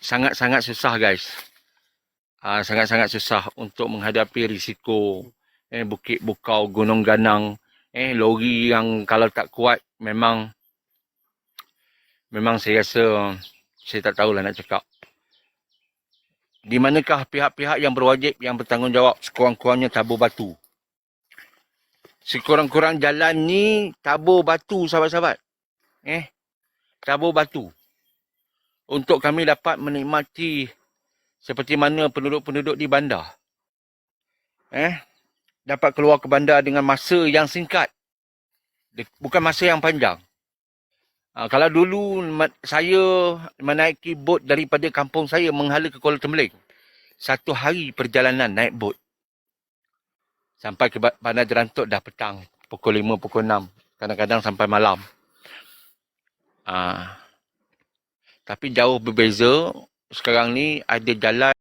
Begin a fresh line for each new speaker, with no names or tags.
sangat-sangat susah guys. Sangat-sangat susah untuk menghadapi risiko bukit bukau, gunung ganang, lori yang kalau tak kuat memang saya rasa saya tak tahulah nak cakap. Di manakah pihak-pihak yang berwajib yang bertanggungjawab sekurang-kurangnya tabur batu. Sekurang-kurang jalan ni tabur batu sahabat-sahabat. Tabur batu. Untuk kami dapat menikmati seperti mana penduduk-penduduk di bandar. Dapat keluar ke bandar dengan masa yang singkat. Bukan masa yang panjang. Kalau dulu saya menaiki bot daripada kampung saya menghala ke Kuala Tembeling. 1 hari perjalanan naik bot. Sampai ke Bandar Jerantuk dah petang. Pukul 5, pukul 6. Kadang-kadang sampai malam. Tapi jauh berbeza. Sekarang ni ada jalan